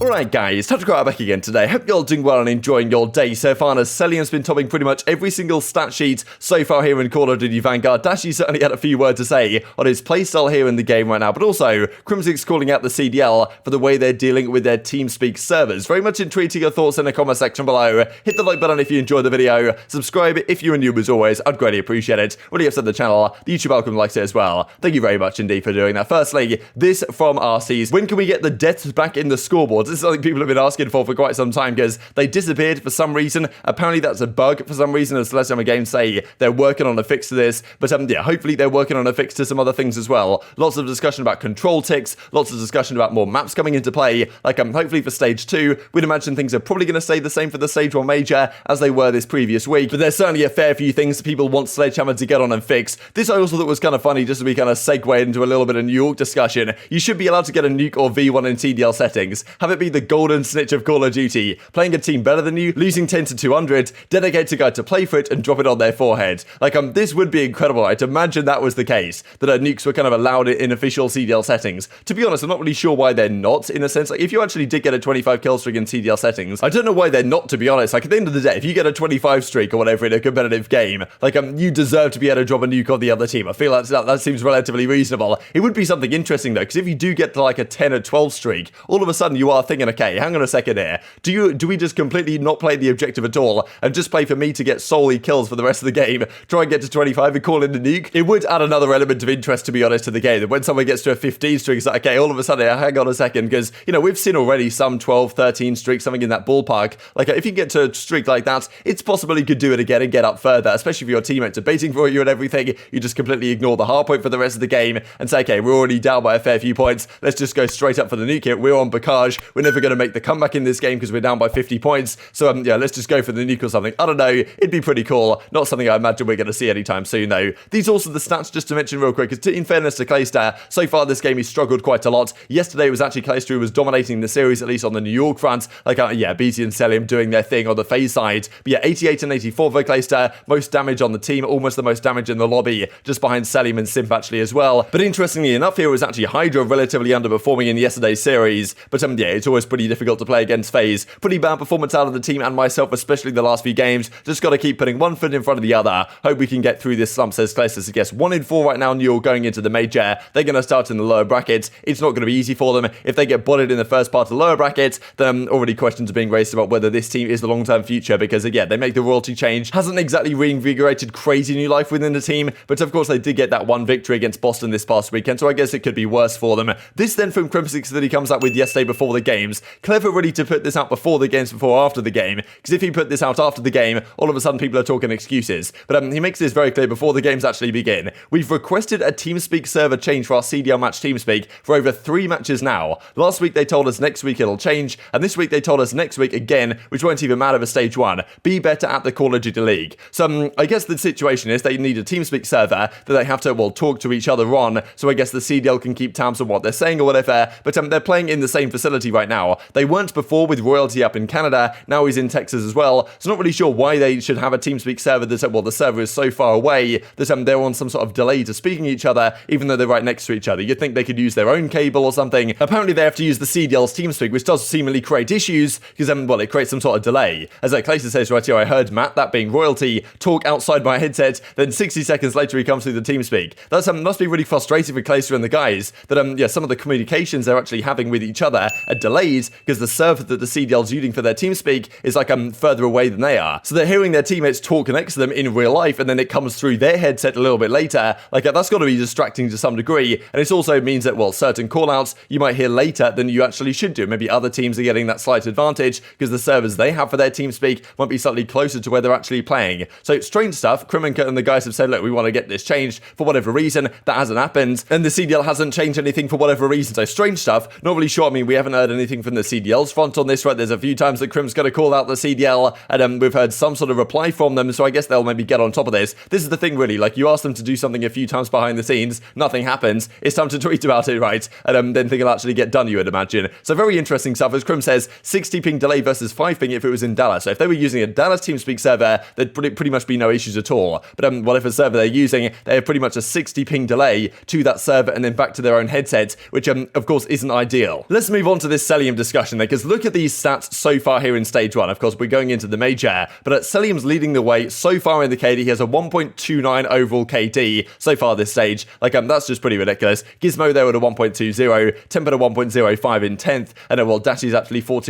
Alright guys, TacticalRab back again today. Hope you're all doing well and enjoying your day so far, as Cellium's been topping pretty much every single stat sheet so far here in Call of Duty Vanguard. Dashy certainly had a few words to say on his playstyle here in the game right now, but also Crimsix calling out the CDL for the way they're dealing with their TeamSpeak servers. Very much intrigued to your thoughts in the comment section below. Hit the like button if you enjoyed the video, subscribe if you're new as always, I'd greatly appreciate it. Really upset the channel, the YouTube algorithm likes it as well. Thank you very much indeed for doing that. Firstly, this from RCs. When can we get the deaths back in the scoreboards? This is something people have been asking for quite some time because they disappeared for some reason. Apparently that's a bug for some reason, as Cellium Games say they're working on a fix to this, but yeah, hopefully they're working on a fix to some other things as well. Lots of discussion about control ticks, lots of discussion about more maps coming into play, like hopefully for stage 2, we'd imagine things are probably going to stay the same for the stage 1 major as they were this previous week, but there's certainly a fair few things that people want Sledgehammer to get on and fix. This I also thought was kind of funny, just as we kind of segue into a little bit of New York discussion. You should be allowed to get a nuke or V1 in TDL settings, have it be the golden snitch of Call of Duty, playing a team better than you, losing 10 to 200, dedicate a guy to play for it and drop it on their forehead. Like, this would be incredible, right? Imagine that was the case, that nukes were kind of allowed in official CDL settings. To be honest, I'm not really sure why they're not, in a sense. Like, if you actually did get a 25 kill streak in CDL settings, I don't know why they're not, to be honest. Like, at the end of the day, if you get a 25 streak or whatever in a competitive game, like, you deserve to be able to drop a nuke on the other team. I feel like that seems relatively reasonable. It would be something interesting, though, because if you do get to, like, a 10 or 12 streak, all of a sudden you are thinking, okay, hang on a second here. Do we just completely not play the objective at all and just play for me to get solely kills for the rest of the game, try and get to 25 and call in the nuke? It would add another element of interest, to be honest, to the game. That when someone gets to a 15 streak, it's like, okay, all of a sudden, hang on a second, because, you know, we've seen already some 12, 13 streaks, something in that ballpark. Like, if you get to a streak like that, it's possible you could do it again and get up further, especially if your teammates are baiting for you and everything. You just completely ignore the hard point for the rest of the game and say, okay, we're already down by a fair few points. Let's just go straight up for the nuke here. We're on Barrage. We're never going to make the comeback in this game because we're down by 50 points. So, yeah, let's just go for the nuke or something. I don't know. It'd be pretty cool. Not something I imagine we're going to see anytime soon, though. These also the stats, just to mention real quick, because in fairness to Clayster, so far this game he's struggled quite a lot. Yesterday it was actually Clayster who was dominating the series, at least on the New York front. Like, yeah, aBeZy and Cellium doing their thing on the FaZe side. But yeah, 88 and 84 for Clayster. Most damage on the team, almost the most damage in the lobby, just behind Cellium and Simp actually as well. But interestingly enough, here was actually Hydra relatively underperforming in yesterday's series. But yeah, it's always pretty difficult to play against FaZe. Pretty bad performance out of the team and myself, especially the last few games. Just got to keep putting one foot in front of the other. Hope we can get through this slump, says Clayster. So guess 1 in 4 right now, New York going into the major. They're going to start in the lower brackets. It's not going to be easy for them. If they get botted in the first part of the lower brackets, then already questions are being raised about whether this team is the long-term future, because again, they make the royalty change. Hasn't exactly reinvigorated crazy new life within the team, but of course they did get that one victory against Boston this past weekend, so I guess it could be worse for them. This then from Crimsix that he comes up with yesterday before the games. Clever really to put this out before the games, before or after the game, because if he put this out after the game, all of a sudden people are talking excuses. But he makes this very clear before the games actually begin. We've requested a TeamSpeak server change for our CDL match TeamSpeak for over 3 matches now. Last week they told us next week it'll change, and this week they told us next week again, which won't even matter for stage 1. Be better at the Call of Duty League. So I guess the situation is they need a TeamSpeak server that they have to, well, talk to each other on, so I guess the CDL can keep tabs on what they're saying or whatever, but they're playing in the same facility right now. They weren't before with Royalty up in Canada, now he's in Texas as well, so not really sure why they should have a TeamSpeak server that, well, the server is so far away that they're on some sort of delay to speaking to each other, even though they're right next to each other. You'd think they could use their own cable or something. Apparently they have to use the CDL's TeamSpeak, which does seemingly create issues, because well, it creates some sort of delay. As Clayster says right here, I heard Matt, that being Royalty, talk outside my headset, then 60 seconds later he comes through the TeamSpeak. That must be really frustrating for Clayster and the guys, that yeah, some of the communications they're actually having with each other are delayed, because the server that the CDL's using for their TeamSpeak is like further away than they are. So they're hearing their teammates talk next to them in real life, and then it comes through their headset a little bit later. Like, that's got to be distracting to some degree, and it also means that, well, certain callouts you might hear later than you actually should do. Maybe other teams are getting that slight advantage because the servers they have for their TeamSpeak might be slightly closer to where they're actually playing. So strange stuff. Crimsix and the guys have said, look, we want to get this changed for whatever reason. That hasn't happened, and the CDL hasn't changed anything for whatever reason. So strange stuff. Not really sure. I mean, we haven't heard anything from the CDL's front on this, right? There's a few times that Crim's going to call out the CDL, and we've heard some sort of reply from them, so I guess they'll maybe get on top of this. This is the thing, really. Like, you ask them to do something a few times behind the scenes, nothing happens. It's time to tweet about it, right? And then things will actually get done, you would imagine. So very interesting stuff. As Crim says, 60 ping delay versus 5 ping if it was in Dallas. So if they were using a Dallas TeamSpeak server, there'd pretty much be no issues at all. But whatever server they're using, they have pretty much a 60 ping delay to that server and then back to their own headset, which of course isn't ideal. Let's move on to this Cellium discussion there, because look at these stats so far here in stage 1. Of course, we're going into the major, but Cellium's leading the way so far in the KD. He has a 1.29 overall KD so far this stage. Like, that's just pretty ridiculous. Gizmo there with a 1.20, Temp at a 1.05 in 10th, and then, well, Dashy's actually fought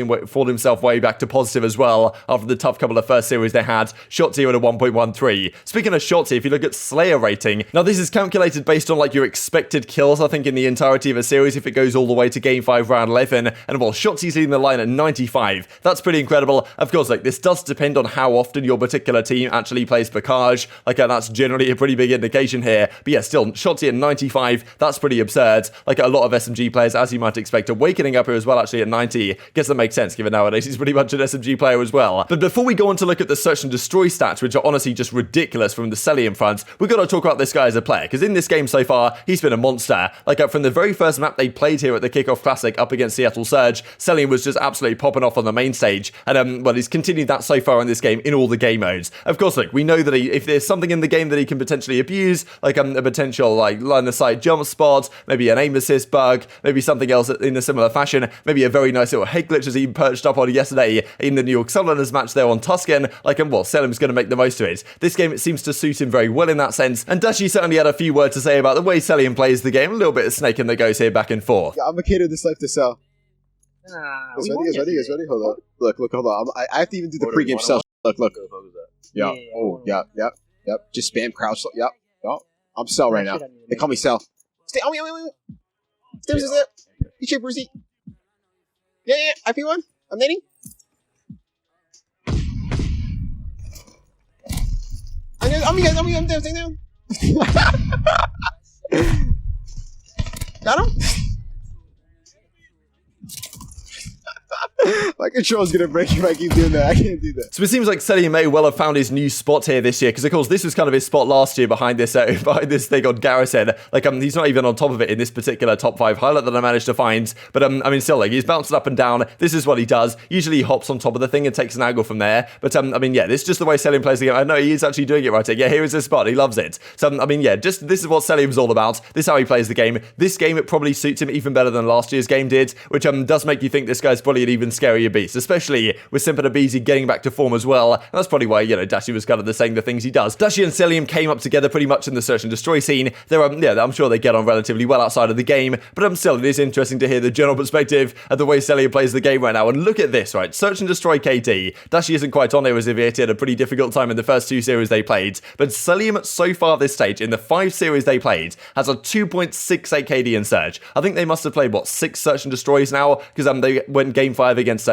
himself way back to positive as well after the tough couple of first series they had. Shots here at a 1.13. Speaking of shots here, if you look at Slayer rating, now this is calculated based on like your expected kills, I think, in the entirety of a series if it goes all the way to game 5 round 11, and well, Shotzi's leading the line at 95. That's pretty incredible. Of course, like, this does depend on how often your particular team actually plays Bacage. Like, that's generally a pretty big indication here. But yeah, still, Shotzi at 95, that's pretty absurd. Like, a lot of SMG players, as you might expect, are wakening up here as well, actually, at 90. Guess that makes sense, given nowadays he's pretty much an SMG player as well. But before we go on to look at the search and destroy stats, which are honestly just ridiculous from the Cellium front, we've got to talk about this guy as a player, because in this game so far, he's been a monster. Like, from the very first map they played here at the Kickoff Classic up against Seattle Surge, Cellium was just absolutely popping off on the main stage, and well, he's continued that so far in this game in all the game modes. Of course, look, we know that if there's something in the game that he can potentially abuse, like a potential like line of sight jump spot, maybe an aim assist bug, maybe something else in a similar fashion, maybe a very nice little head glitch as he perched up on yesterday in the New York Southerners match there on Tuscan, like, and well, Cellium's going to make the most of it. This game, it seems to suit him very well in that sense, and Dashy certainly had a few words to say about the way Cellium plays the game. A little bit of snaking that goes here back and forth. Yeah, I'm a kid of this life to sell. Ready? Hold on. Look, hold on. I have to even do the pregame sell. Look. Yeah. Oh, yep. Just spam crouch. Yep. I'm sell right now. They call me sell. Stay. Oh, wait. Stairs is it? You shape Brucey. Yeah. IP1. I'm netting. I'm down. Stay down. Got him? My control's gonna break if I keep doing that. I can't do that. So it seems like Cellium may well have found his new spot here this year, because of course this was kind of his spot last year behind this thing on Garrison. Like, he's not even on top of it in this particular top 5 highlight that I managed to find. But I mean, still, like, he's bouncing up and down. This is what he does. Usually he hops on top of the thing and takes an angle from there. But I mean, yeah, this is just the way Cellium plays the game. I know he is actually doing it right here. Yeah, here is his spot. He loves it. So I mean, yeah, just this is what Cellium's all about. This is how he plays the game. This game, it probably suits him even better than last year's game did, which does make you think this guy's probably an even scarier beast, especially with Simp and aBeZy getting back to form as well. And that's probably why, you know, Dashy was kind of saying the things he does. Dashy and Cellium came up together pretty much in the search and destroy scene. Yeah, I'm sure they get on relatively well outside of the game, but still, it is interesting to hear the general perspective of the way Cellium plays the game right now. And look at this, right? Search and destroy KD. Dashy isn't quite on there as if he had a pretty difficult time in the first 2 series they played, but Cellium so far this stage, in the 5 series they played, has a 2.68 KD in search. I think they must have played, what, 6 search and destroys now, because they went game 5 against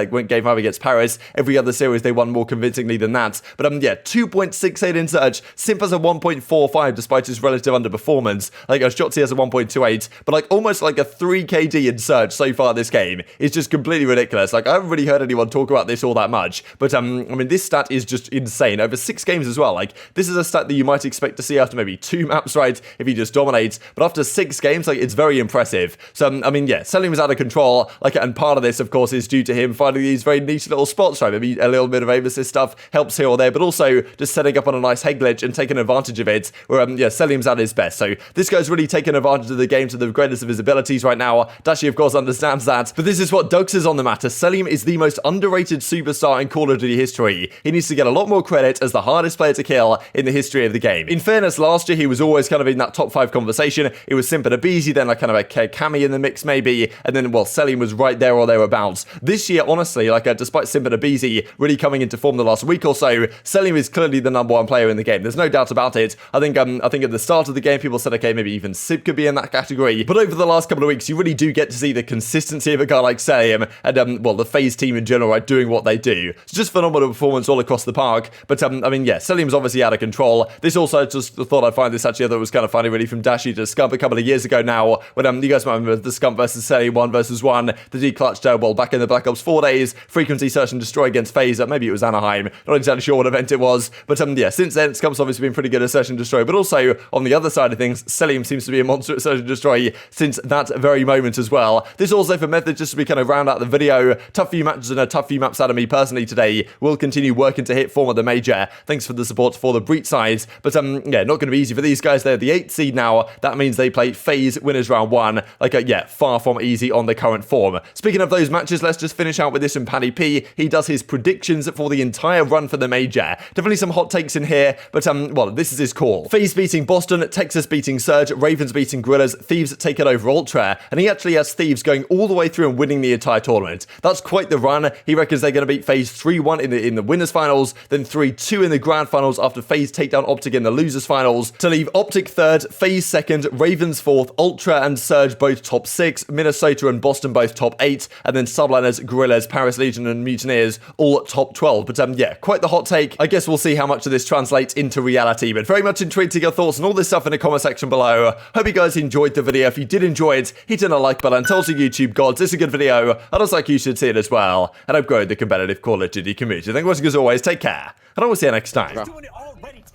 Paris. Every other series they won more convincingly than that. But yeah, 2.68 in search. Simp has a 1.45 despite his relative underperformance. Like, Shotzi has a 1.28, but like almost like a 3 KD in search so far this game is just completely ridiculous. Like, I haven't really heard anyone talk about this all that much, but I mean, this stat is just insane. Over 6 games as well. Like, this is a stat that you might expect to see after maybe 2 maps, right, if he just dominates, but after 6 games, like, it's very impressive. So I mean, yeah, Cellium is out of control, like, and part of this, of course, is due to him finding these very niche little spots, right? Maybe a little bit of aim assist stuff helps here or there, but also just setting up on a nice head glitch and taking advantage of it, where yeah, Cellium's at his best. So this guy's really taking advantage of the game to the greatest of his abilities right now. Dashy, of course, understands that, but this is what Dux is on the matter. Cellium is the most underrated superstar in Call of Duty history. He needs to get a lot more credit as the hardest player to kill in the history of the game. In fairness, last year he was always kind of in that top 5 conversation. It was Simp and aBeZy, then like kind of a Cammy in the mix maybe, and then, well, Cellium was right there or thereabouts. This year, honestly, like, despite Simp and aBeZy really coming into form the last week or so, Cellium is clearly the #1 player in the game. There's no doubt about it. I think at the start of the game, people said, okay, maybe even Simp could be in that category. But over the last couple of weeks, you really do get to see the consistency of a guy like Cellium and, well, the FaZe team in general, right, doing what they do. It's just phenomenal performance all across the park. But, I mean, yeah, Cellium's obviously out of control. This also, just thought I'd find this actually, I thought it was kind of funny, really, from Dashy to Scump a couple of years ago now, when you guys might remember the Scump versus Cellium 1 versus 1 that he clutched, well, back in the Black Ops 4 days. days. Frequency Search and Destroy against FaZe. Maybe it was Anaheim. Not exactly sure what event it was. But yeah, since then, Scump's obviously been pretty good at Search and Destroy. But also, on the other side of things, Cellium seems to be a monster at Search and Destroy since that very moment as well. This also for Method, just to be kind of round out the video. Tough few matches and a tough few maps out of me personally today. We'll continue working to hit form at the major. Thanks for the support for the breach sides. But yeah, not going to be easy for these guys. They're the 8th seed now. That means they play FaZe winners round 1. Like, yeah, far from easy on the current form. Speaking of those matches, let's just finish out with this from Paddy P. He does his predictions for the entire run for the major. Definitely some hot takes in here, but well, this is his call. FaZe beating Boston, Texas beating Surge, Ravens beating Guerrillas, Thieves taking over Ultra, and he actually has Thieves going all the way through and winning the entire tournament. That's quite the run. He reckons they're going to beat FaZe 3-1 in the winners finals, then 3-2 in the grand finals after FaZe take down Optic in the losers finals, to leave Optic 3rd, FaZe 2nd, Ravens 4th, Ultra and Surge both top 6, Minnesota and Boston both top 8, and then Subliners, Guerrillas, Paris Legion and Mutineers all top 12. But yeah, quite the hot take. I guess we'll see how much of this translates into reality, but very much intrigued to your thoughts and all this stuff in the comment section below. Hope you guys enjoyed the video. If you did enjoy it, hit in a like button. Tell us your YouTube gods this is a good video. I just like you should see it as well. And I've grown the competitive Call of Duty community. Thank you watching as always. Take care. And I will see you next time.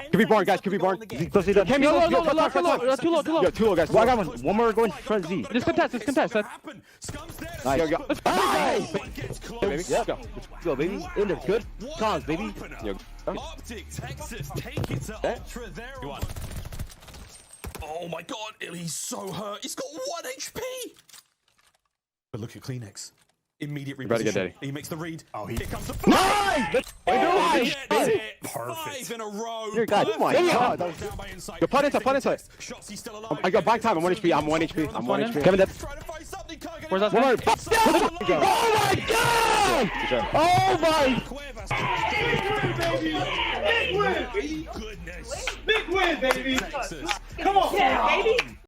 Could be barn, guys. Could be barn. Cammy, yo, too low, guys. Well, I got one more going front Z. Just contest. Nice. Yo. Nice. Baby. Yeah. Let's go, baby. In there. Good. Cons, baby. Yo. Optic, Texas, take it to Ultra there. Oh my god, he's so hurt. He's got 1 HP. But look at CleanX. Immediate reposition. He makes the read. Oh, here comes the Nice! Perfect. 5 in a row. Dear God, oh my god. Yo, punt inside. Shots, he's still alive. I got back time. I'm 1 HP. I'm 1 HP. Kevin, that. Where's that? Oh my! Goodness. Big win, baby. Texas. Come on, baby.